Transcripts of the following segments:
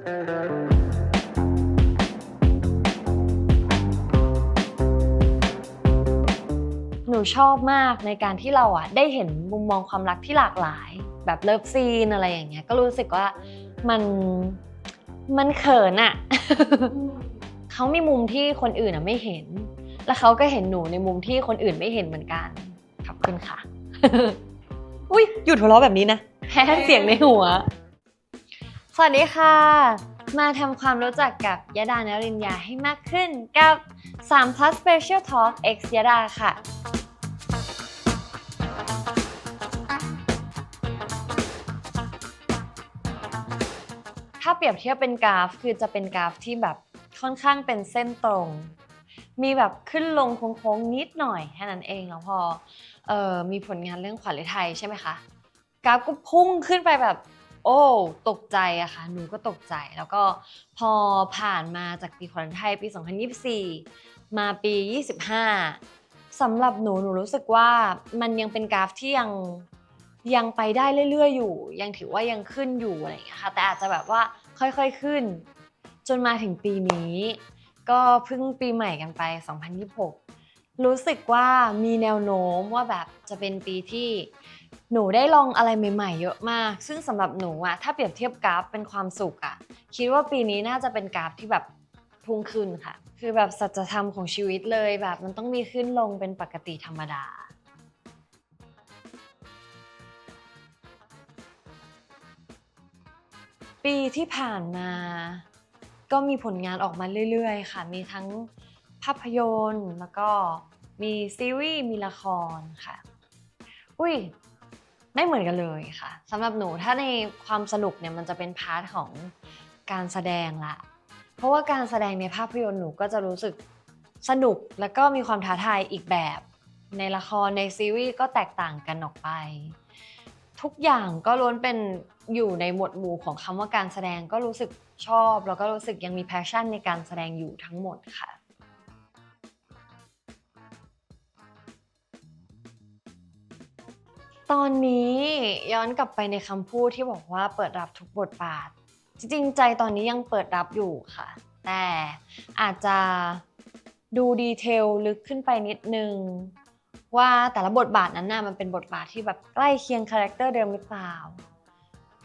หนูชอบมากในการที่เราได้เห็นมุมมองความรักที่หลากหลายแบบเลิฟซีนอะไรอย่างเงี้ยก็รู้สึกว่ามันเขินอะ เขามีมุมที่คนอื่นไม่เห็นแล้วเขาก็เห็นหนูในมุมที่คนอื่นไม่เห็นเหมือนกันขอบคุณค่ะ อุ๊ยหยุดหัวเราะแบบนี้นะแพ้เสียงในหัวสวัสดีค่ะมาทำความรู้จักกับยดานรินยาให้มากขึ้นกับ3 plus special talk x ยดาค่ะถ้าเปรียบเทียบเป็นกราฟคือจะเป็นกราฟที่แบบค่อนข้างเป็นเส้นตรงมีแบบขึ้นลงโค้งๆนิดหน่อยแค่นั้นเองแล้วพอมีผลงานเรื่องขวัญฤทัยใช่ไหมคะกราฟก็พุ่งขึ้นไปแบบโอ้ตกใจอะค่ะหนูก็ตกใจแล้วก็พอผ่านมาจากปีขวัญฤทัยปี2024มาปี25สำหรับหนูรู้สึกว่ามันยังเป็นกราฟที่ยังไปได้เรื่อยๆอยู่ยังถือว่ายังขึ้นอยู่อะไรอย่างเงี้ยค่ะแต่อาจจะแบบว่าค่อยๆขึ้นจนมาถึงปีนี้ก็เพิ่งปีใหม่กันไป2026รู้สึกว่ามีแนวโน้มว่าแบบจะเป็นปีที่หนูได้ลองอะไรใหม่ๆเยอะมากซึ่งสำหรับหนูถ้าเปรียบเทียบกราฟเป็นความสุขคิดว่าปีนี้น่าจะเป็นกราฟที่แบบพุ่งขึ้นค่ะคือแบบสัจธรรมของชีวิตเลยแบบมันต้องมีขึ้นลงเป็นปกติธรรมดาปีที่ผ่านมาก็มีผลงานออกมาเรื่อยๆค่ะมีทั้งภาพยนตร์แล้วก็มีซีรีส์มีละครค่ะอุ้ยไม่เหมือนกันเลยค่ะสำหรับหนูถ้าในความสนุกเนี่ยมันจะเป็นพาร์ทของการแสดงละเพราะว่าการแสดงในภาพยนตร์หนูก็จะรู้สึกสนุกแล้วก็มีความท้าทายอีกแบบในละครในซีรีส์ก็แตกต่างกันออกไปทุกอย่างก็ล้วนเป็นอยู่ในหมวดหมู่ของคำว่าการแสดงก็รู้สึกชอบแล้วก็รู้สึกยังมีแพชชั่นในการแสดงอยู่ทั้งหมดค่ะตอนนี้ย้อนกลับไปในคำพูดที่บอกว่าเปิดรับทุกบทบาทจริงๆใจตอนนี้ยังเปิดรับอยู่ค่ะแต่อาจจะดูดีเทลลึกขึ้นไปนิดนึงว่าแต่ละบทบาทนั้นมันเป็นบทบาทที่แบบใกล้เคียงคาแรคเตอร์เดิมหรือเปล่า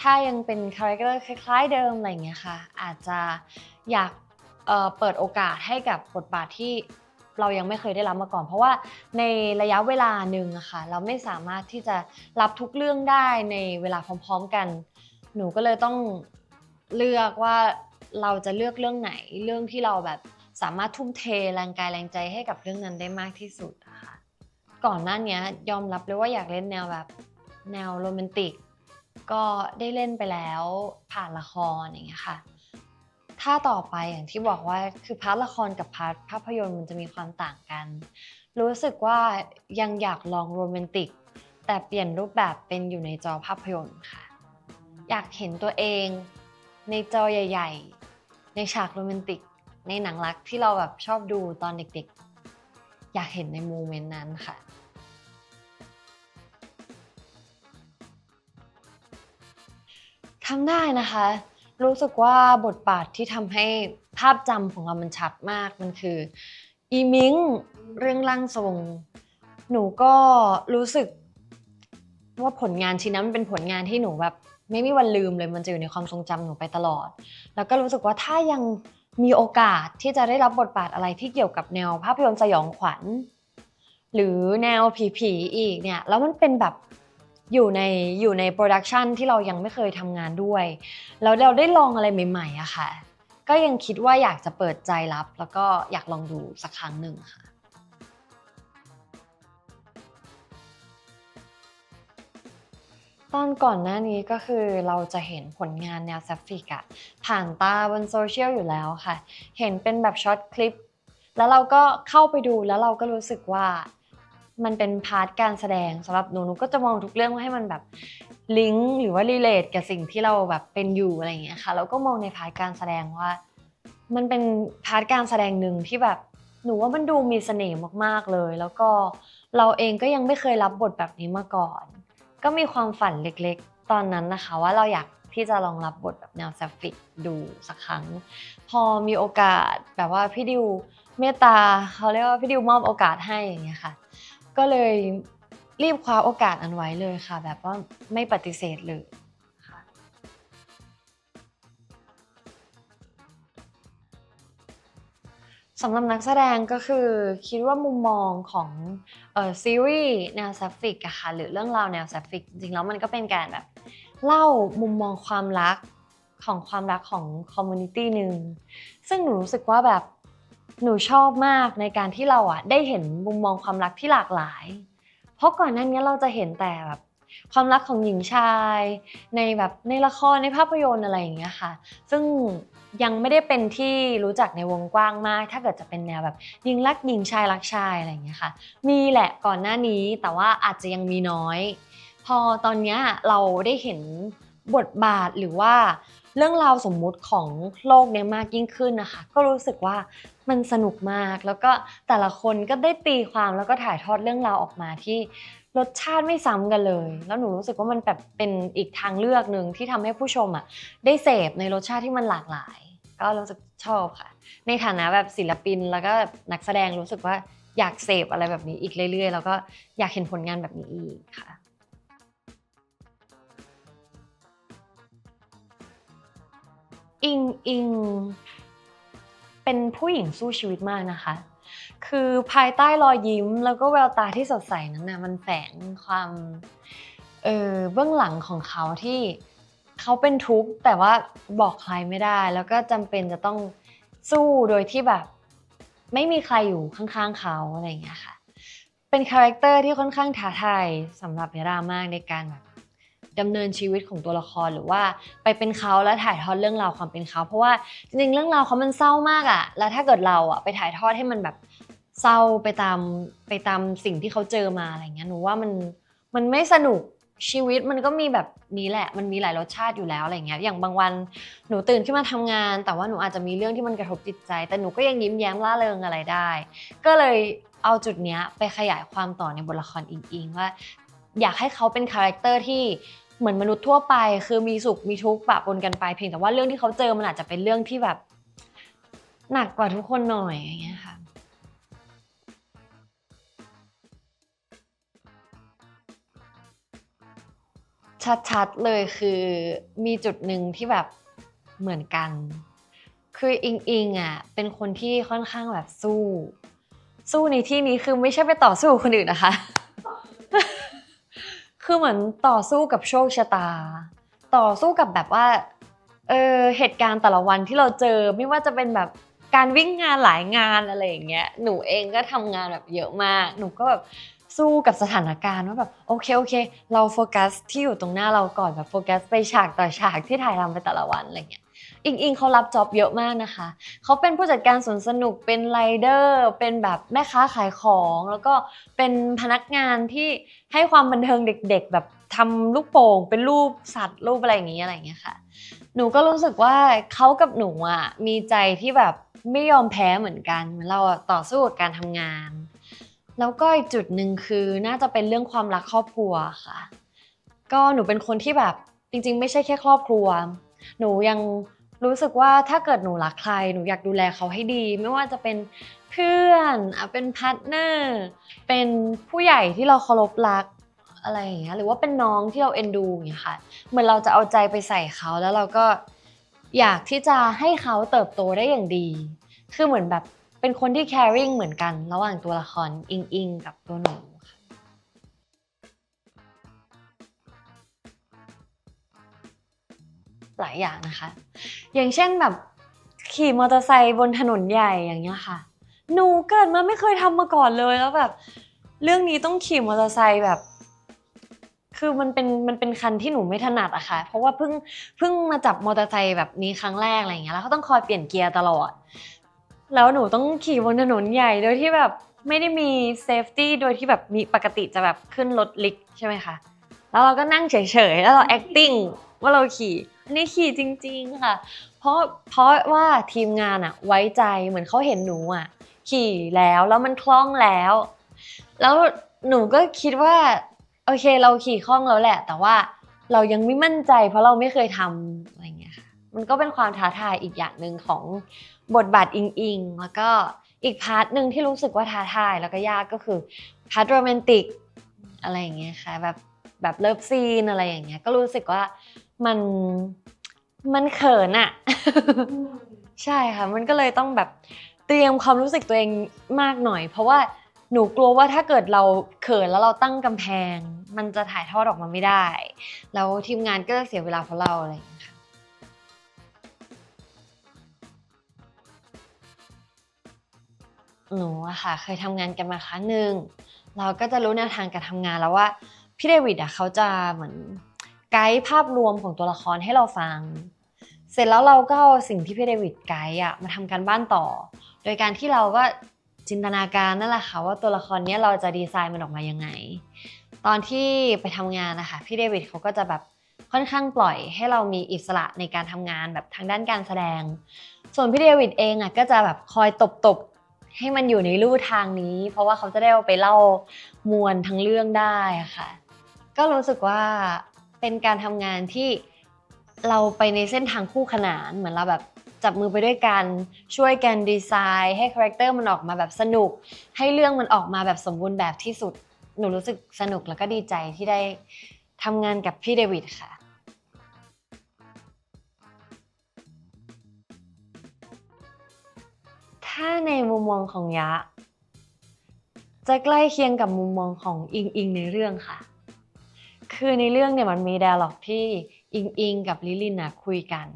ถ้ายังเป็นคาแรคเตอร์คล้ายๆเดิมอะไรอย่างเงี้ยค่ะอาจจะอยากเปิดโอกาสให้กับบทบาทที่เรายังไม่เคยได้รับมาก่อนเพราะว่าในระยะเวลาหนึ่งค่ะเราไม่สามารถที่จะรับทุกเรื่องได้ในเวลาพร้อมๆกันหนูก็เลยต้องเลือกว่าเราจะเลือกเรื่องไหนเรื่องที่เราแบบสามารถทุ่มเทแรงกายแรงใจให้กับเรื่องนั้นได้มากที่สุดค่ะก่อนหน้านี้ยอมรับเลยว่าอยากเล่นแนวแบบแนวโรแมนติกก็ได้เล่นไปแล้วผ่านละครอย่างเงี้ยค่ะถ้าต่อไปอย่างที่บอกว่าคือพาร์ทละครกับพาร์ทภาพยนตร์มันจะมีความต่างกันรู้สึกว่ายังอยากลองโรแมนติกแต่เปลี่ยนรูปแบบเป็นอยู่ในจอภาพยนตร์ค่ะอยากเห็นตัวเองในจอใหญ่ๆในฉากโรแมนติกในหนังรักที่เราแบบชอบดูตอนเด็กๆอยากเห็นในโมเมนต์นั้นค่ะทำได้นะคะรู้สึกว่าบทบาทที่ทำให้ภาพจำของเรามันชัดมากมันคืออีมิงเรื่องร่างทรงหนูก็รู้สึกว่าผลงานชิ้นนั้นมันเป็นผลงานที่หนูแบบไม่มีวันลืมเลยมันจะอยู่ในความทรงจำหนูไปตลอดแล้วก็รู้สึกว่าถ้ายังมีโอกาสที่จะได้รับบทบาทอะไรที่เกี่ยวกับแนวภาพยนตร์สยองขวัญหรือแนวผีๆอีกเนี่ยแล้วมันเป็นแบบอยู่ในโปรดักชันที่เรายังไม่เคยทำงานด้วยแล้วเราได้ลองอะไรใหม่ๆอะค่ะก็ยังคิดว่าอยากจะเปิดใจรับแล้วก็อยากลองดูสักครั้งหนึ่งค่ะตอนก่อนหน้านี้ก็คือเราจะเห็นผลงานแนวแซฟิกผ่านตาบนโซเชียลอยู่แล้วค่ะเห็นเป็นแบบช็อตคลิปแล้วเราก็เข้าไปดูแล้วเราก็รู้สึกว่ามันเป็นพาร์ทการแสดงสำหรับหนูก็จะมองทุกเรื่องว่าให้มันแบบลิงก์หรือว่ารีเลทกับสิ่งที่เราแบบเป็นอยู่อะไรอย่างเงี้ยค่ะแล้วก็มองในพาร์ทการแสดงว่ามันเป็นพาร์ทการแสดงหนึ่งที่แบบหนูว่ามันดูมีเสน่ห์มากๆเลยแล้วก็เราเองก็ยังไม่เคยรับบทแบบนี้มาก่อน ก็มีความฝันเล็กๆตอนนั้นนะคะว่าเราอยากผ ที่จะลองรับบทแบบแนวแซฟฟิกดูสักครั้งพอมีโอกาสแบบว่าพี่ดิวเมตตาเขาเรียกว่าพี่ดิวมอบโอกาสให้อย่างเงี้ยค่ะก็เลยรีบคว้าโอกาสอันไว้เลยค่ะแบบว่าไม่ปฏิเสธเลยค่ะสำหรับนักแสดงก็คือคิดว่ามุมมองของซีรีส์แนวแซฟฟิกอะค่ะหรือเรื่องราวแนวแซฟฟิกจริงๆแล้วมันก็เป็นการแบบเล่ามุมมองความรักของคอมมูนิตี้หนึ่งซึ่งหนูรู้สึกว่าแบบหนูชอบมากในการที่เราอะได้เห็นมุมมองความรักที่หลากหลายเพราะก่อนหน้านี้เราจะเห็นแต่แบบความรักของหญิงชายในแบบในละครในภาพยนตร์อะไรอย่างเงี้ยค่ะซึ่งยังไม่ได้เป็นที่รู้จักในวงกว้างมากถ้าเกิดจะเป็นแนวแบบหญิงรักหญิงชายรักชายอะไรอย่างเงี้ยค่ะมีแหละก่อนหน้านี้แต่ว่าอาจจะยังมีน้อยพอตอนเนี้ยเราได้เห็นบทบาทหรือว่าเรื่องราวสมมุติของโลกเนี้ยมากยิ่งขึ้นนะคะก็รู้สึกว่ามันสนุกมากแล้วก็แต่ละคนก็ได้ตีความแล้วก็ถ่ายทอดเรื่องราวออกมาที่รสชาติไม่ซ้ำกันเลยแล้วหนูรู้สึกว่ามันแบบเป็นอีกทางเลือกหนึ่งที่ทำให้ผู้ชมอะได้เสพในรสชาติที่มันหลากหลายก็รู้สึกชอบค่ะในฐานะแบบศิลปินแล้วก็นักแสดงรู้สึกว่าอยากเสพอะไรแบบนี้อีกเรื่อยๆแล้วก็อยากเห็นผลงานแบบนี้อีกค่ะอิงเป็นผู้หญิงสู้ชีวิตมากนะคะคือภายใต้รอยยิ้มแล้วก็แววตาที่สดใสนั้นน่ะมันแฝงความเบื้องหลังของเขาที่เขาเป็นทุกข์แต่ว่าบอกใครไม่ได้แล้วก็จำเป็นจะต้องสู้โดยที่แบบไม่มีใครอยู่ข้างๆเขาอะไรอย่างเงี้ยค่ะเป็นคาแรคเตอร์ที่ค่อนข้างท้าทายสำหรับยาดามากในการแบบดำเนินชีวิตของตัวละครหรือว่าไปเป็นเขาแล้วถ่ายทอดเรื่องราวความเป็นเขาเพราะว่าจริงๆเรื่องราวเขามันเศร้ามากอะแล้วถ้าเกิดเราอะไปถ่ายทอดให้มันแบบเศร้าไปตามสิ่งที่เขาเจอมาอะไรเงี้ยหนูว่ามันไม่สนุกชีวิตมันก็มีแบบนี้แหละมันมีหลายรสชาติอยู่แล้วอะไรเงี้ยอย่างบางวันหนูตื่นขึ้นมาทำงานแต่ว่าหนูอาจจะมีเรื่องที่มันกระทบจิตใจแต่หนูก็ยังยิ้มแย้มร่าเริงอะไรได้ก็เลยเอาจุดเนี้ยไปขยายความต่อในบทละครอิงว่าอยากให้เขาเป็นคาแรคเตอร์ที่เหมือนมนุษย์ทั่วไปคือมีสุขมีทุกข์ปะปนกันไปเพียงแต่ว่าเรื่องที่เขาเจอมันอาจจะเป็นเรื่องที่แบบหนักกว่าทุกคนหน่อยอย่างเงี้ยค่ะ ชัดๆเลยคือมีจุดหนึ่งที่แบบเหมือนกันคืออิงอ่ะเป็นคนที่ค่อนข้างแบบสู้ในที่นี้คือไม่ใช่ไปต่อสู้กับคนอื่นนะคะคือเหมือนต่อสู้กับโชคชะตาต่อสู้กับแบบว่าเหตุการณ์แต่ละวันที่เราเจอไม่ว่าจะเป็นแบบการวิ่งงานหลายงานอะไรอย่างเงี้ยหนูเองก็ทำงานแบบเยอะมากหนูก็แบบสู้กับสถานการณ์ว่าแบบโอเคเราโฟกัสที่อยู่ตรงหน้าเราก่อนแบบโฟกัสไปฉากต่อฉากที่ถ่ายทำไปแต่ละวันอะไรเงี้ยอิงเขารับจ็อบเยอะมากนะคะเขาเป็นผู้จัดการสวนสนุกเป็นไรเดอร์เป็นแบบแม่ค้าขายของแล้วก็เป็นพนักงานที่ให้ความบันเทิงเด็กๆแบบทำลูกโป่งเป็นรูปสัตว์รูปอะไรอย่างเงี้ยค่ะหนูก็รู้สึกว่าเขากับหนูอ่ะมีใจที่แบบไม่ยอมแพ้เหมือนกันเหมือนเราต่อสู้กับการทำงานแล้วก็อีกจุดหนึ่งคือน่าจะเป็นเรื่องความรักครอบครัวค่ะก็หนูเป็นคนที่แบบจริงๆไม่ใช่แค่ครอบครัวหนูยังรู้สึกว่าถ้าเกิดหนูรักใครหนูอยากดูแลเขาให้ดีไม่ว่าจะเป็นเพื่อนเป็นพาร์ทเนอร์เป็นผู้ใหญ่ที่เราเคารพรักอะไรอย่างเงี้ยหรือว่าเป็นน้องที่เราเอ็นดูอย่างเงี้ยค่ะเหมือนเราจะเอาใจไปใส่เขาแล้วเราก็อยากที่จะให้เขาเติบโตได้อย่างดีคือเหมือนแบบเป็นคนที่ caring เหมือนกันระหว่างตัวละครอิงกับตัวหนูค่ะหลายอย่างนะคะอย่างเช่นแบบขี่มอเตอร์ไซค์บนถนนใหญ่อย่างเงี้ยค่ะหนูเกิดมาไม่เคยทำมาก่อนเลยแล้วแบบเรื่องนี้ต้องขี่มอเตอร์ไซค์แบบ คือมันเป็นคันที่หนูไม่ถนัดอะค่ะเพราะว่าเพิ่งมาจับมอเตอร์ไซค์แบบนี้ครั้งแรกอะไรอย่างเงี้ยแล้วก็ต้องคอยเปลี่ยนเกียร์ตลอดแล้วหนูต้องขี่บนถนนใหญ่โดยที่แบบไม่ได้มีเซฟตี้โดยที่แบบมีปกติจะแบบขึ้นรถลิกใช่ไหมคะแล้วเราก็นั่งเฉยๆแล้วเรา acting ว่าเราขี่อันนี้ขี่จริงๆค่ะเพราะว่าทีมงานอะไว้ใจเหมือนเขาเห็นหนูอะขี่แล้วมันคล่องแล้วหนูก็คิดว่า โอเคเราขี่คล่องแล้วแหละแต่ว่า เรายังไม่มั่นใจเพราะเราไม่เคยทำอะไรเงี้ยค่ะมันก็เป็นความท้าทายอีกอย่างหนึ่งของบทบาทอิงแล้วก็อีกพาร์ทหนึ่งที่รู้สึกว่าท้าทายแล้วก็ยากก็คือพาร์ทโรแมนติกอะไรอย่างเงี้ยค่ะแบบเลิฟซีนอะไรอย่างเงี้ยก็รู้สึกว่ามันมันเขินอะใช่ค่ะมันก็เลยต้องแบบเตรียมความรู้สึกตัวเองมากหน่อยเพราะว่าหนูกลัวว่าถ้าเกิดเราเขินแล้วเราตั้งกำแพงมันจะถ่ายทอดออกมาไม่ได้แล้วทีมงานก็จะเสียเวลาเพราะเราอะไรอย่างเงี้ยค่ะหนูอะค่ะเคยทำงานกันมาครั้งหนึ่งเราก็จะรู้แนวทางการทำงานแล้วว่าพี่เดวิดอะเขาจะเหมือนไกด์ภาพรวมของตัวละครให้เราฟังเสร็จแล้วเราก็เอาสิ่งที่พี่เดวิดไกด์อะมาทำการบ้านต่อโดยการที่เราก็จินตนาการนั่นแหละค่ะว่าตัวละครนี้เราจะดีไซน์มันออกมายังไงตอนที่ไปทำงานนะคะพี่เดวิดเขาก็จะแบบค่อนข้างปล่อยให้เรามีอิสระในการทำงานแบบทางด้านการแสดงส่วนพี่เดวิดเองอ่ะก็จะแบบคอยตบให้มันอยู่ในลู่ทางนี้เพราะว่าเขาจะได้เอาไปเล่ามวลทั้งเรื่องได้อะค่ะก็รู้สึกว่าเป็นการทำงานที่เราไปในเส้นทางคู่ขนานเหมือนเราแบบจับมือไปด้วยกันช่วยกันดีไซน์ให้คาแรคเตอร์มันออกมาแบบสนุกให้เรื่องมันออกมาแบบสมบูรณ์แบบที่สุดหนูรู้สึกสนุกแล้วก็ดีใจที่ได้ทำงานกับพี่เดวิดค่ะถ้าในมุมมองของยะจะใกล้เคียงกับมุมมองของอิงในเรื่องค่ะ คือในเรื่องเนี่ยมันมี dialogue ที่อิงกับลิลินน่ะคุยกัน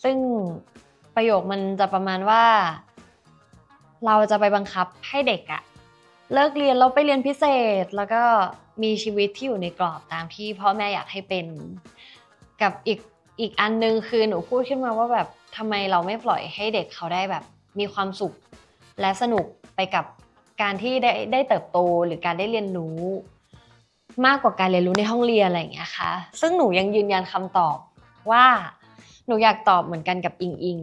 ซึ่งประโยคมันจะประมาณว่าเราจะไปบังคับให้เด็กอะเลิกเรียนแล้วไปเรียนพิเศษแล้วก็มีชีวิตที่อยู่ในกรอบตามที่พ่อแม่อยากให้เป็นกับอีกอันนึงคือหนูพูดขึ้นมาว่าแบบทำไมเราไม่ปล่อยให้เด็กเขาได้แบบมีความสุขและสนุกไปกับการที่ได้เติบโตหรือการได้เรียนรู้มากกว่าการเรียนรู้ในห้องเรียนอะไรอย่างเงี้ยค่ะซึ่งหนูยังยืนยันคำตอบว่าหนูอยากตอบเหมือนกันกับอิง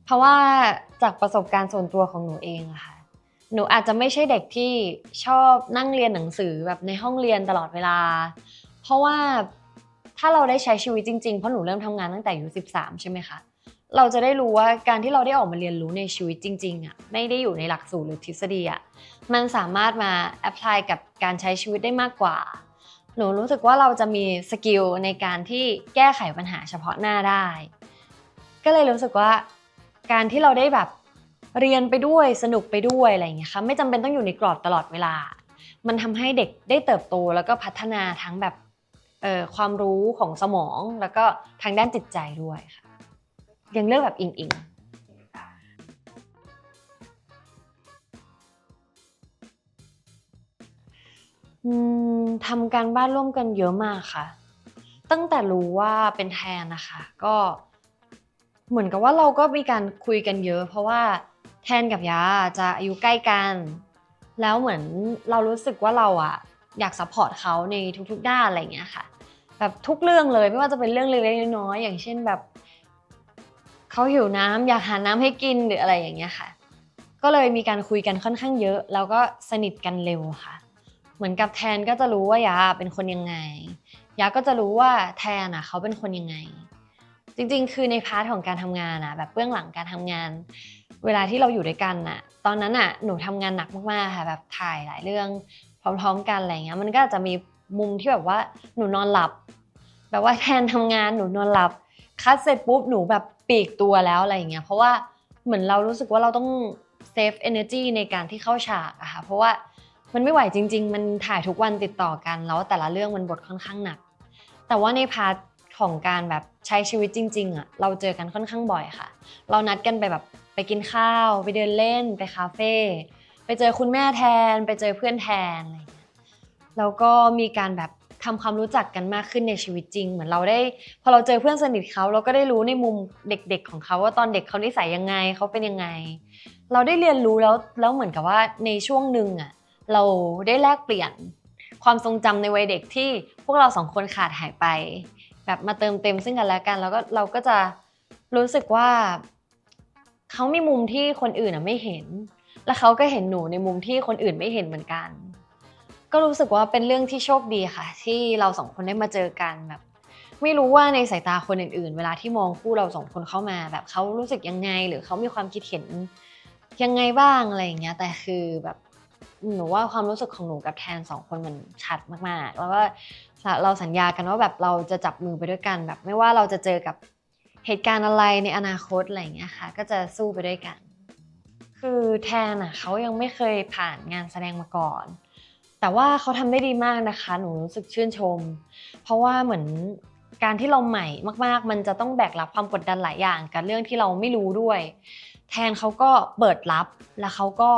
เพราะว่าจากประสบการณ์ส่วนตัวของหนูเองอะค่ะหนูอาจจะไม่ใช่เด็กที่ชอบนั่งเรียนหนังสือแบบในห้องเรียนตลอดเวลาเพราะว่าถ้าเราได้ใช้ชีวิตจริงๆเพราะหนูเริ่มทำงานตั้งแต่อายุ13ใช่ไหมคะเราจะได้รู้ว่าการที่เราได้ออกมาเรียนรู้ในชีวิตจริงๆอะไม่ได้อยู่ในหลักสูตรหรือทฤษฎีอะมันสามารถมาแอพพลายกับการใช้ชีวิตได้มากกว่าหนูรู้สึกว่าเราจะมีสกิลในการที่แก้ไขปัญหาเฉพาะหน้าได้ก็เลยรู้สึกว่าการที่เราได้แบบเรียนไปด้วยสนุกไปด้วยอะไรอย่างเงี้ยค่ะไม่จำเป็นต้องอยู่ในกรอบตลอดเวลามันทำให้เด็กได้เติบโตแล้วก็พัฒนาทั้งแบบความรู้ของสมองแล้วก็ทางด้านจิตใจด้วยค่ะยังเลือกแบบอิงทำการบ้านร่วมกันเยอะมากค่ะตั้งแต่รู้ว่าเป็นแทนนะคะก็เหมือนกับว่าเราก็มีการคุยกันเยอะเพราะว่าแทนกับยาจะอายุใกล้กันแล้วเหมือนเรารู้สึกว่าเราอะอยากซัพพอร์ตเขาในทุกๆด้านอะไรอย่างเงี้ยค่ะแบบทุกเรื่องเลยไม่ว่าจะเป็นเรื่องเล็กๆน้อยๆอย่างเช่นแบบเขาหิวน้ำอยากหาน้ำให้กินหรืออะไรอย่างเงี้ยค่ะก็เลยมีการคุยกันค่อนข้างเยอะแล้วก็สนิทกันเร็วค่ะ เหมือนกับแทนก็จะรู้ว่ายาเป็นคนยังไงยาก็จะรู้ว่าแทนอ่ะเขาเป็นคนยังไงจริงๆคือในพาร์ทของการทำงานอ่ะแบบเบื้องหลังการทำงานเวลาที่เราอยู่ด้วยกันน่ะตอนนั้นอ่ะหนูทำงานหนักมากๆค่ะแบบถ่ายหลายเรื่องพร้อมๆกันอะไรเงี้ยมันก็อาจจะมีมุมที่แบบว่าหนูนอนหลับแบบว่าแทนทำงานหนูนอนหลับคัดเสร็จปุ๊บหนูแบบปีกตัวแล้วอะไรอย่างเงี้ยเพราะว่าเหมือนเรารู้สึกว่าเราต้องเซฟ energy ในการที่เข้าฉากอะค่ะเพราะว่า มันไม่ไหวจริงๆ มันถ่ายทุกวันติดต่อกันแล้วแต่ละเรื่องมันบทค่อนข้างหนัก แต่ว่าในพาร์ทของการแบบใช้ชีวิตจริงๆอะเราเจอกันค่อนข้างบ่อยค่ะ เรานัดกันไปแบบไปกินข้าวไปเดินเล่นไปคาเฟ่ไปเจอคุณแม่แทนไปเจอเพื่อนแทนอะไรอย่างเงี้ยแล้วก็มีการแบบทำความรู้จักกันมากขึ้นในชีวิตจริงเหมือนเราได้พอเราเจอเพื่อนสนิทเขาเราก็ได้รู้ในมุมเด็กๆของเขาว่าตอนเด็กเขานิสัยยังไงเขาเป็นยังไงเราได้เรียนรู้แล้วเหมือนกับว่าในช่วงหนึ่งอะ เราได้แลกเปลี่ยนความทรงจำในวัยเด็กที่พวกเราสองคนขาดหายไปแบบมาเติมเต็มซึ่งกันและกันแล้วก็เราก็จะรู้สึกว่าเขามีมุมที่คนอื่นไม่เห็นและเขาก็เห็นหนูในมุมที่คนอื่นไม่เห็นเหมือนกันก็รู้สึกว่าเป็นเรื่องที่โชคดีค่ะที่เราสองคนได้มาเจอกันแบบ ไม่รู้ว่าในสายตาคนอื่นๆเวลาที่มองคู่เราสองคนเข้ามาแบบเขารู้สึกยังไงหรือเขามีความคิดเห็นยังไงบ้างอะไรอย่างเงี้ยแต่คือแบบหนูว่าความรู้สึกของหนูกับแทน2คนมันชัดมากๆแล้วก็เราสัญญากันว่าแบบเราจะจับมือไปด้วยกันแบบไม่ว่าเราจะเจอกับเหตุการณ์อะไรในอนาคตอะไรอย่างเงี้ยค่ะก็จะสู้ไปด้วยกันคือแทนเขายังไม่เคยผ่านงานแสดงมาก่อนแต่ว่าเขาทำได้ดีมากนะคะหนูรู้สึกชื่นชมเพราะว่าเหมือนการที่เราใหม่มากๆมันจะต้องแบกรับความกดดันหลายอย่างกับเรื่องที่เราไม่รู้ด้วยแทนเขาก็เปิดรับแล้วเขาก็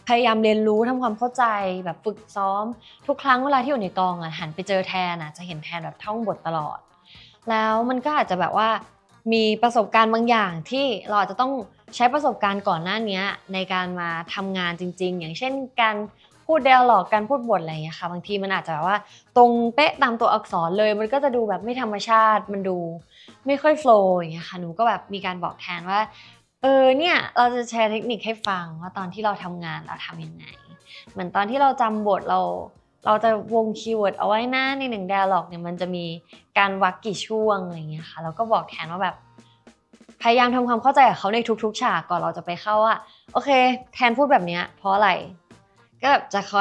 พยายามเรียนรู้ทำความเข้าใจแบบฝึกซ้อมทุกครั้งเวลาที่อยู่ในกองหันไปเจอแทนจะเห็นแทนแบบท่องบทตลอดแล้วมันก็อาจจะแบบว่ามีประสบการณ์บางอย่างที่เราอาจจะต้องใช้ประสบการณ์ก่อนหน้านี้ในการมาทำงานจริงๆอย่างเช่นการพูด dialogue การพูดบทอะไรอย่างเงี้ยค่ะบางทีมันอาจจะแบบว่าตรงเป๊ะตามตัวอักษรเลยมันก็จะดูแบบไม่ธรรมชาติมันดูไม่ค่อยโฟลว์อย่างเงี้ยค่ะหนูก็แบบมีการบอกแทนว่าเนี่ยเราจะแชร์เทคนิคให้ฟังว่าตอนที่เราทำงานเราทำยังไงเหมือนตอนที่เราจำบทเราจะวงคีย์เวิร์ดเอาไว้นะใน1 dialogue เนี่ยมันจะมีการวรรคกี่ช่วงอะไรอย่างเงี้ยค่ะแล้วก็บอกแทนว่าแบบพยายามทำความเข้าใจกับเขาในทุกๆฉากก่อนเราจะไปเข้าว่าโอเคแทนพูดแบบเนี้ยเพราะอะไรก็แบบจะค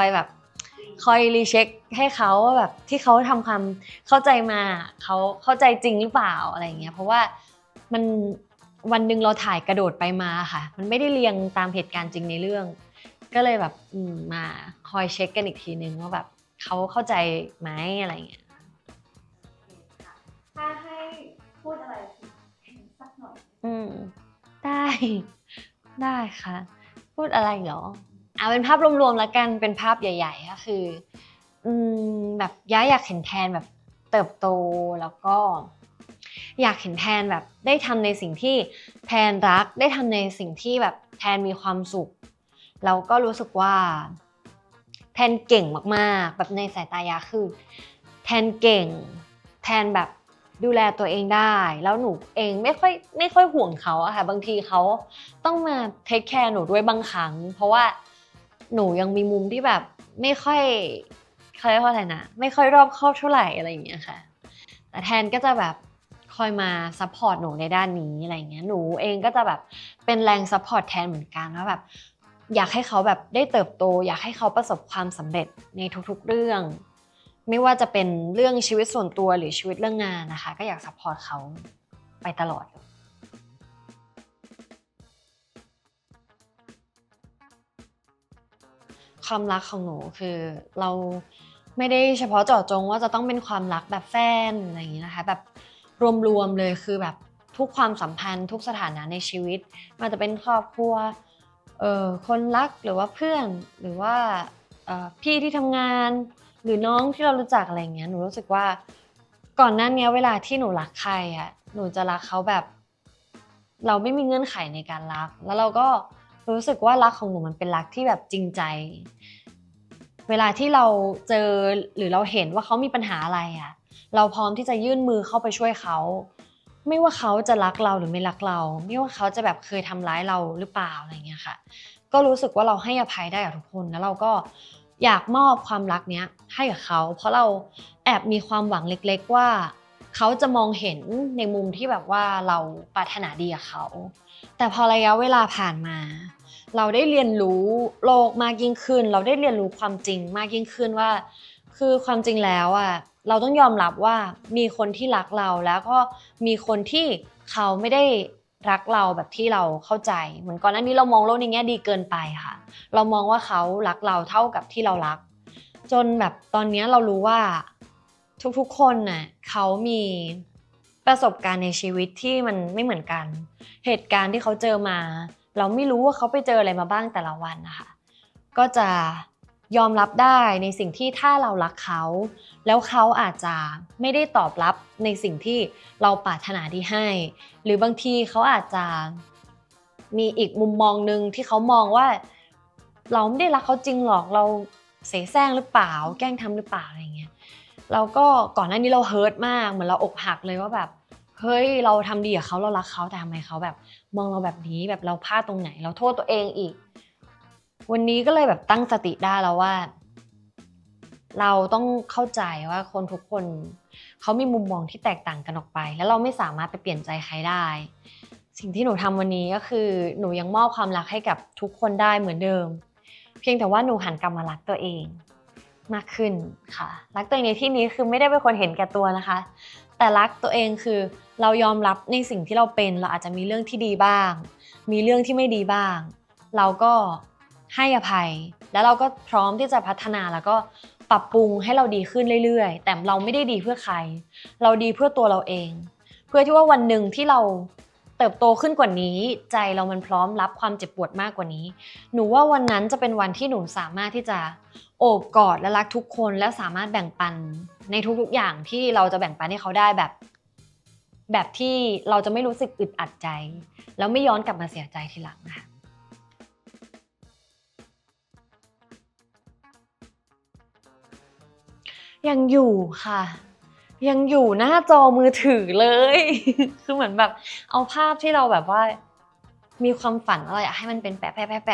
อยรีเช็คให้เขาว่าแบบที่เขาทำความเข้าใจมาเขาเข้าใจจริงหรือเปล่าอะไรอย่างเงี้ยเพราะว่ามันวันหนึ่งเราถ่ายกระโดดไปมาค่ะมันไม่ได้เรียงตามเหตุการณ์จริงในเรื่องก็เลยแบบมาคอยเช็คกันอีกทีนึงว่าแบบเขาเข้าใจไหมอะไรอย่างเงี้ยถ้าให้พูดอะไรสักหน่อยได้ได้ค่ะพูดอะไรเหรอเป็นภาพรวมๆแล้วกันเป็นภาพใหญ่ๆก็คือแบบย้าอยากเห็นแทนแบบเติบโตแล้วก็อยากเห็นแทนแบบได้ทำในสิ่งที่แทนรักได้ทำในสิ่งที่แบบแทนมีความสุขแล้วก็รู้สึกว่าแทนเก่งมากๆแบบในสายตายาคือแทนเก่งแทนแบบดูแลตัวเองได้แล้วหนูเองไม่ค่อยห่วงเขาอะค่ะบางทีเขาต้องมาเทคแคร์หนูด้วยบางครั้งเพราะว่าหนูยังมีมุมที่แบบไม่ค่อยเขาเรียกว่าอะไรนะไม่ค่อยรอบคอบเท่าไหร่อะไรอย่างเงี้ยค่ะแต่แทนก็จะแบบคอยมาซัพพอร์ตหนูในด้านนี้อะไรอย่างเงี้ยหนูเองก็จะแบบเป็นแรงซัพพอร์ตแทนเหมือนกันว่าแบบอยากให้เขาแบบได้เติบโตอยากให้เขาประสบความสำเร็จในทุกๆเรื่องไม่ว่าจะเป็นเรื่องชีวิตส่วนตัวหรือชีวิตเรื่องงานนะคะก็อยากซัพพอร์ตเขาไปตลอดความรักของหนูคือเราไม่ได้เฉพาะเจาะจงว่าจะต้องเป็นความรักแบบแฟนอะไรอย่างนี้นะคะแบบรวมๆเลยคือแบบทุกความสัมพันธ์ทุกสถานะในชีวิตมันจะเป็นครอบครัวคนรักหรือว่าเพื่อนหรือว่าพี่ที่ทำงานหรือน้องที่เรารู้จักอะไรอย่างเงี้ยหนูรู้สึกว่าก่อนหน้านี้เวลาที่หนูรักใครหนูจะรักเขาแบบเราไม่มีเงื่อนไขในการรักแล้วเราก็รู้สึกว่ารักของหนูมันเป็นรักที่แบบจริงใจเวลาที่เราเจอหรือเราเห็นว่าเขามีปัญหาอะไรเราพร้อมที่จะยื่นมือเข้าไปช่วยเขาไม่ว่าเขาจะรักเราหรือไม่รักเราไม่ว่าเขาจะแบบเคยทำร้ายเราหรือเปล่าอะไรอย่างเงี้ยค่ะก็รู้สึกว่าเราให้อภัยได้กับทุกคนแล้วเราก็อยากมอบความรักเนี้ยให้กับเขาเพราะเราแอบมีความหวังเล็กๆว่าเขาจะมองเห็นในมุมที่แบบว่าเราปรารถนาดีกับเขาแต่พอระยะเวลาผ่านมาเราได้เรียนรู้โลกมากยิ่งขึ้นเราได้เรียนรู้ความจริงมากยิ่งขึ้นว่าคือความจริงแล้วเราต้องยอมรับว่ามีคนที่รักเราแล้วก็มีคนที่เขาไม่ได้รักเราแบบที่เราเข้าใจเหมือนก่อนหน้านี้เรามองโลกในแง่ดีเกินไปค่ะเรามองว่าเขารักเราเท่ากับที่เรารักจนแบบตอนนี้เรารู้ว่าทุกๆคนเขามีประสบการณ์ในชีวิตที่มันไม่เหมือนกันเหตุการณ์ที่เขาเจอมาเราไม่รู้ว่าเขาไปเจออะไรมาบ้างแต่ละวันนะคะก็จะยอมรับได้ในสิ่งที่ถ้าเรารักเขาแล้วเขาอาจจะไม่ได้ตอบรับในสิ่งที่เราปรารถนาดีให้หรือบางทีเขาอาจจะมีอีกมุมมองนึงที่เขามองว่าเราไม่ได้รักเขาจริงหรอกเราเสแสร้งหรือเปล่าแกล้งทำหรือเปล่าอะไรเงี้ยแล้วก็ก่อนหน้านี้เราเฮิร์ตมากเหมือนเราอกหักเลยว่าแบบเฮ้ยเราทำดีกับเขาเรารักเขาแต่ทำไมเขาแบบมองเราแบบนี้แบบเราพลาดตรงไหนเราโทษตัวเองอีกวันนี้ก็เลยแบบตั้งสติได้แล้วว่า เราต้องเข้าใจว่าคนทุกคนเขามีมุมมองที่แตกต่างกันออกไปแล้วเราไม่สามารถไปเปลี่ยนใจใครได้สิ่งที่หนูทำวันนี้ก็คือหนูยังมอบความรักให้กับทุกคนได้เหมือนเดิมเพียงแต่ว่าหนูหันกลับมารักตัวเองมากขึ้นค่ะรักตัวเองในที่นี้คือไม่ได้เป็นคนเห็นแก่ตัวนะคะแต่รักตัวเองคือเรายอมรับในสิ่งที่เราเป็นเราอาจจะมีเรื่องที่ดีบ้างมีเรื่องที่ไม่ดีบ้างเราก็ให้อภัยแล้วเราก็พร้อมที่จะพัฒนาแล้วก็ปรับปรุงให้เราดีขึ้นเรื่อยๆแต่เราไม่ได้ดีเพื่อใครเราดีเพื่อตัวเราเองเพื่อที่ว่าวันหนึ่งที่เราเติบโตขึ้นกว่านี้ใจเรามันพร้อมรับความเจ็บปวดมากกว่านี้หนูว่าวันนั้นจะเป็นวันที่หนูสามารถที่จะโอบกอดและรักทุกคนและสามารถแบ่งปันในทุกๆอย่างที่เราจะแบ่งปันให้เขาได้แบบที่เราจะไม่รู้สึกอึดอัดใจแล้วไม่ย้อนกลับมาเสียใจทีหลังนะคะยังอยู่ค่ะยังอยู่หน้าจอมือถือเลย คือเหมือนแบบเอาภาพที่เราแบบว่ามีความฝันอะไรอยากให้มันเป็นแป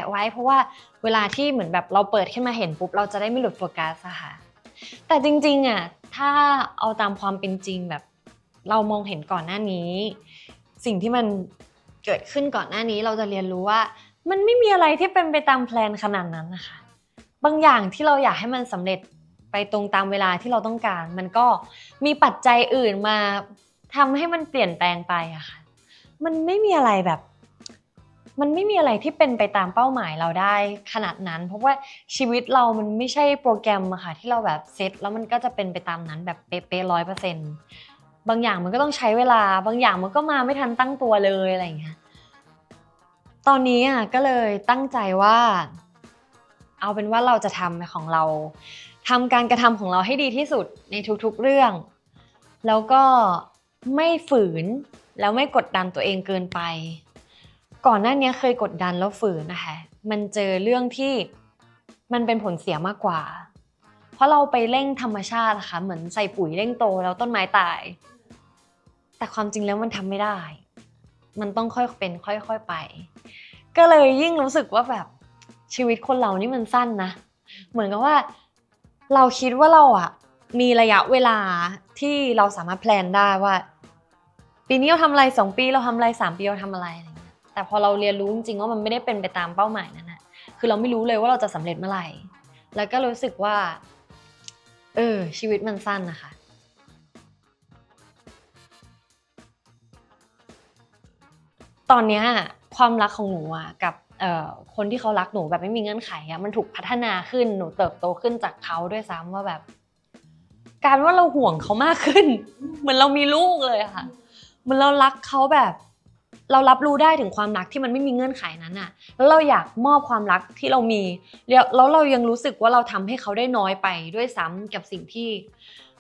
ะไว้เพราะว่าเวลาที่เหมือนแบบเราเปิดขึ้นมาเห็นปุ๊บเราจะได้ไม่หลุดโฟกัสอะค่ะแต่จริงๆอะถ้าเอาตามความเป็นจริงแบบเรามองเห็นก่อนหน้านี้สิ่งที่มันเกิดขึ้นก่อนหน้านี้เราจะเรียนรู้ว่ามันไม่มีอะไรที่เป็นไปตามแพลนขนาดนั้นนะคะบางอย่างที่เราอยากให้มันสำเร็จไปตรงตามเวลาที่เราต้องการมันก็มีปัจจัยอื่นมาทำให้มันเปลี่ยนแปลงไปอะค่ะมันไม่มีอะไรแบบมันไม่มีอะไรที่เป็นไปตามเป้าหมายเราได้ขนาดนั้นเพราะว่าชีวิตเรามันไม่ใช่โปรแกรมอะค่ะที่เราแบบเซตแล้วมันก็จะเป็นไปตามนั้นแบบเป๊ะๆ100%บางอย่างมันก็ต้องใช้เวลาบางอย่างมันก็มาไม่ทันตั้งตัวเลยอะไรอย่างเงี้ยตอนนี้อะก็เลยตั้งใจว่าเอาเป็นว่าเราจะทำของเราทำการกระทำของเราให้ดีที่สุดในทุกๆเรื่องแล้วก็ไม่ฝืนแล้วไม่กดดันตัวเองเกินไปก่อนหน้านี้เคยกดดันแล้วฝืนนะคะมันเจอเรื่องที่มันเป็นผลเสียมากกว่าเพราะเราไปเร่งธรรมชาตินะคะเหมือนใส่ปุ๋ยเร่งโตแล้วต้นไม้ตายแต่ความจริงแล้วมันทำไม่ได้มันต้องค่อยเป็นค่อยๆไปก็เลยยิ่งรู้สึกว่าแบบชีวิตคนเรานี่มันสั้นนะเหมือนกับว่าเราคิดว่าเราอะมีระยะเวลาที่เราสามารถแพลนได้ว่าปีนี้เราทำอะไร2 ปีเราทำอะไร3 ปีเราทำอะไรอะไรเงี้ยแต่พอเราเรียนรู้จริงๆว่ามันไม่ได้เป็นไปตามเป้าหมายนั้นนะคือเราไม่รู้เลยว่าเราจะสำเร็จเมื่อไหร่แล้วก็รู้สึกว่าชีวิตมันสั้นนะคะตอนเนี้ยความรักของหนูอะกับคนที่เขารักหนูแบบไม่มีเงื่อนไขอะมันถูกพัฒนาขึ้นหนูเติบโตขึ้นจากเขาด้วยซ้ำว่าแบบกลายเป็นว่าเราห่วงเขามากขึ้นเหมือนเรามีลูกเลยอะค่ะเหมือนเรารักเขาแบบเรารับรู้ได้ถึงความรักที่มันไม่มีเงื่อนไขนั้นอะแล้วเราอยากมอบความรักที่เรามีแล้วเรายังรู้สึกว่าเราทำให้เขาได้น้อยไปด้วยซ้ำกับสิ่งที่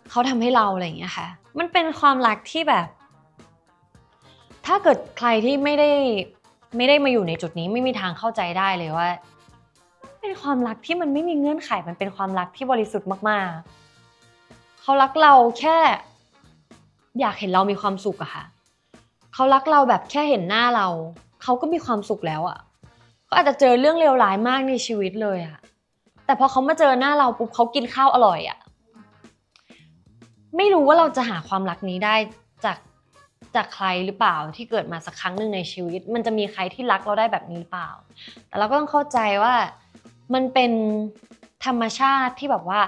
เขาทำให้เราอะไรอย่างเงี้ยค่ะมันเป็นความรักที่แบบ ถ้าเกิดใครที่ไม่ได้มาอยู่ในจุดนี้ไม่มีทางเข้าใจได้เลยว่าเป็นความรักที่มันไม่มีเงื่อนไขมันเป็นความรักที่บริสุทธิ์มากๆเขารักเราแค่อยากเห็นเรามีความสุขอะค่ะเขารักเราแบบแค่เห็นหน้าเราเขาก็มีความสุขแล้วอะเขาอาจจะเจอเรื่องเลวร้ายมากในชีวิตเลยอะแต่พอเขามาเจอหน้าเราปุ๊บเขากินข้าวอร่อยอะไม่รู้ว่าเราจะหาความรักนี้ได้จากจากใครหรือเปล่าที่เกิดมาสักครั้งหนึ่งในชีวิตมันจะมีใครที่รักเราได้แบบนี้หรือเปล่าแต่เราก็ต้องเข้าใจว่ามันเป็นธรรมชาติที่แบบว่า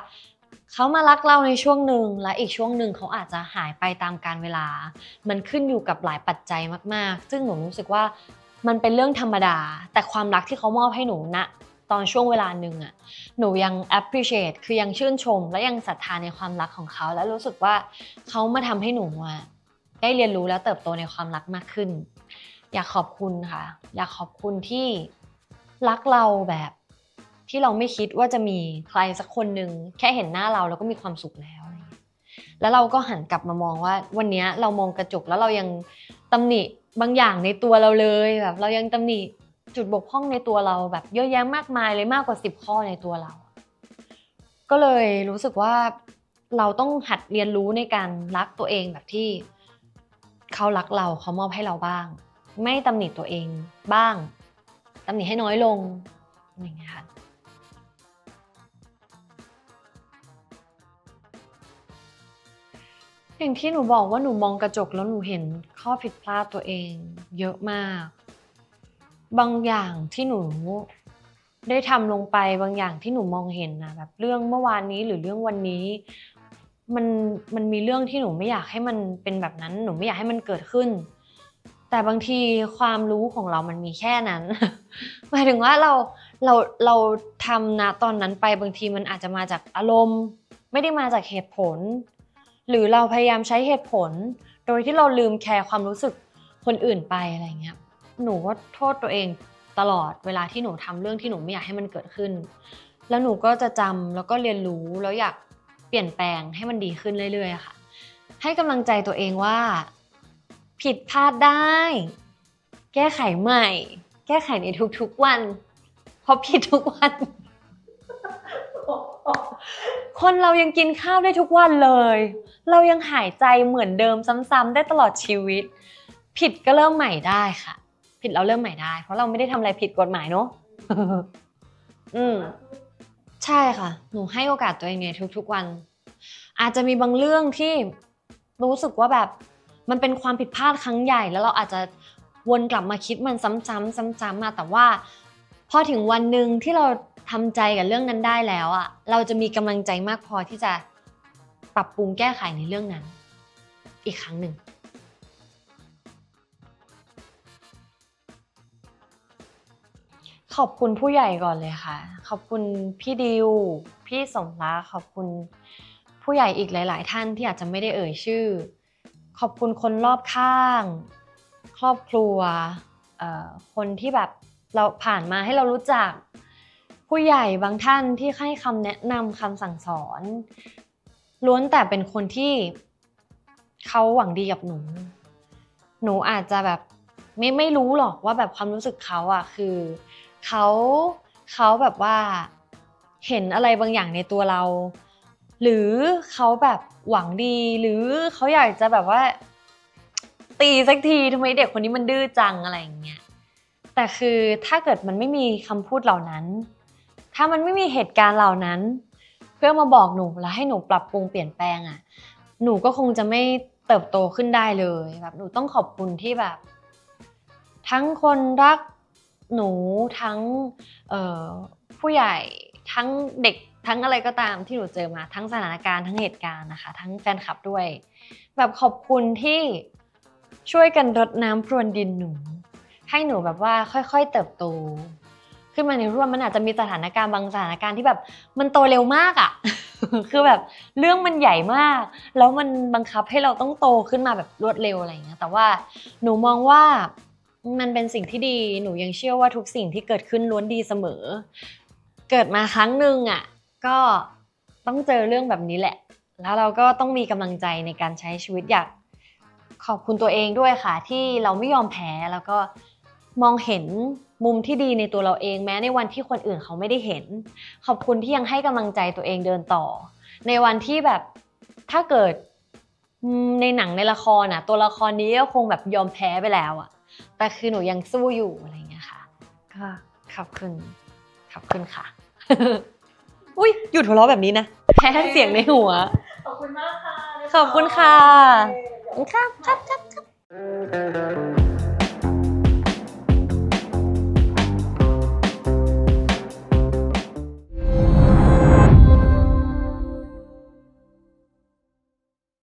เขามารักเราในช่วงหนึ่งและอีกช่วงหนึ่งเขาอาจจะหายไปตามกาลเวลามันขึ้นอยู่กับหลายปัจจัยมากๆซึ่งหนูรู้สึกว่ามันเป็นเรื่องธรรมดาแต่ความรักที่เขามอบให้หนูณตอนช่วงเวลาหนึ่งอะ หนูยัง appreciate คือยังชื่นชมและยังศรัทธาในความรักของเขาและรู้สึกว่าเขามาทำให้หนูอะได้เรียนรู้และเติบโตในความรักมากขึ้นอยากขอบคุณค่ะอยากขอบคุณที่รักเราแบบที่เราไม่คิดว่าจะมีใครสักคนหนึ่งแค่เห็นหน้าเราแล้วก็มีความสุขแล้วอะไรเงี้ยแล้วเราก็หันกลับมามองว่าวันนี้เรามองกระจกแล้วเรายังตำหนิบางอย่างในตัวเราเลยแบบเรายังตำหนิจุดบกพร่องในตัวเราแบบเยอะแยะมากมายเลยมากกว่า10 ข้อในตัวเรา ก็เลยรู้สึกว่าเราต้องหัดเรียนรู้ในการรักตัวเองแบบที่เขารักเราเขามอบให้เราบ้างไม่ตำหนิตัวเองบ้าง ตำหนิให้น้อยลงอย่างเงี้ยค่ะ อย่างที่หนูบอกว่าหนูมองกระจกแล้วหนูเห็นข้อผิดพลาดตัวเองเยอะมาก บางอย่างที่หนูได้ทำลงไปบางอย่างที่หนูมองเห็นนะแบบเรื่องเมื่อวานนี้หรือเรื่องวันนี้ มันมีเรื่องที่หนูไม่อยากให้มันเป็นแบบนั้นหนูไม่อยากให้มันเกิดขึ้น แต่บางทีความรู้ของเรามันมีแค่นั้น หมายถึงว่าเราทำนะตอนนั้นไปบางทีมันอาจจะมาจากอารมณ์ไม่ได้มาจากเหตุผล หรือเราพยายามใช้เหตุผล โดยที่เราลืมแคร์ความรู้สึกคนอื่นไปอะไรเงี้ยหนูก็โทษตัวเองตลอดเวลาที่หนูทำเรื่องที่หนูไม่อยากให้มันเกิดขึ้น แล้วหนูก็จะจำแล้วก็เรียนรู้แล้วอยากเปลี่ยนแปลงให้มันดีขึ้นเรื่อยๆค่ะให้กำลังใจตัวเองว่าผิดพลาดได้ แก้ไขใหม่ แก้ไขในทุกๆวันเพราะผิดทุกวัน คนเรายังกินข้าวได้ทุกวันเลย เรายังหายใจเหมือนเดิมซ้ำๆได้ตลอดชีวิต ผิดก็เริ่มใหม่ได้ค่ะ ผิดเราเริ่มใหม่ได้ เพราะเราไม่ได้ทำอะไรผิดกฎหมายเนอะ ใช่ค่ะ หนูให้โอกาสตัวเองในทุกๆวัน อาจจะมีบางเรื่องที่รู้สึกว่าแบบมันเป็นความผิดพลาดครั้งใหญ่แล้วเราอาจจะวนกลับมาคิดมันซ้ำๆมาแต่ว่าพอถึงวันหนึ่งที่เราทำใจกับเรื่องนั้นได้แล้วอ่ะเราจะมีกำลังใจมากพอที่จะปรับปรุงแก้ไขในเรื่องนั้นอีกครั้งหนึ่งขอบคุณผู้ใหญ่ก่อนเลยค่ะขอบคุณพี่ดิวพี่สมรักขอบคุณผู้ใหญ่อีกหลายๆท่านที่อาจจะไม่ได้เอ่ยชื่อขอบคุณคนรอบข้างครอบครัวคนที่แบบเราผ่านมาให้เรารู้จักผู้ใหญ่บางท่านที่ให้คำแนะนำคำสั่งสอนล้วนแต่เป็นคนที่เขาหวังดีกับหนูอาจจะแบบไม่รู้หรอกว่าแบบความรู้สึกเขาอะคือเขาแบบว่าเห็นอะไรบางอย่างในตัวเรา หรือเขาแบบหวังดีหรือเขาอยากจะแบบว่าตีสักทีทำไมเด็กคนนี้มันดื้อจังอะไรอย่างเงี้ยแต่คือถ้าเกิดมันไม่มีคำพูดเหล่านั้นถ้ามันไม่มีเหตุการณ์เหล่านั้นเพื่อมาบอกหนูแล้วให้หนูปรับปรุงเปลี่ยนแปลงอ่ะหนูก็คงจะไม่เติบโตขึ้นได้เลยแบบหนูต้องขอบคุณที่แบบทั้งคนรักหนูทั้งผู้ใหญ่ทั้งเด็กทั้งอะไรก็ตามที่หนูเจอมาทั้งสถานการณ์ทั้งเหตุการณ์นะคะทั้งแฟนคลับด้วยแบบขอบคุณที่ช่วยกันรดน้ำพรวนดินหนูให้หนูแบบว่าค่อยๆเติบโตขึ้นมาในรูปมันอาจจะมีสถานการณ์บางสถานการณ์ที่แบบมันโตเร็วมากอ่ะ คือแบบเรื่องมันใหญ่มากแล้วมันบังคับให้เราต้องโตขึ้นมาแบบรวดเร็วอะไรอย่างเงี้ยแต่ว่าหนูมองว่ามันเป็นสิ่งที่ดีหนูยังเชื่อว่าทุกสิ่งที่เกิดขึ้นล้วนดีเสมอเกิดมาครั้งหนึ่งอ่ะก็ต้องเจอเรื่องแบบนี้แหละแล้วเราก็ต้องมีกำลังใจในการใช้ชีวิตอยากขอบคุณตัวเองด้วยค่ะที่เราไม่ยอมแพ้แล้วก็มองเห็นมุมที่ดีในตัวเราเองแม้ในวันที่คนอื่นเขาไม่ได้เห็นขอบคุณที่ยังให้กำลังใจตัวเองเดินต่อในวันที่แบบถ้าเกิดในหนังในละครอ่ะตัวละครนี้ก็คงแบบยอมแพ้ไปแล้วอ่ะแต่คือหนูยังสู้อยู่อะไรอย่างเงี้ยค่ะก็ขอบคุณค่ะ อุ้ยหยุดหัวเราะแบบนี้นะแพ้เสียงในหัว ขอบคุณมากค่ะ ขอบคุณค่ะ ครับ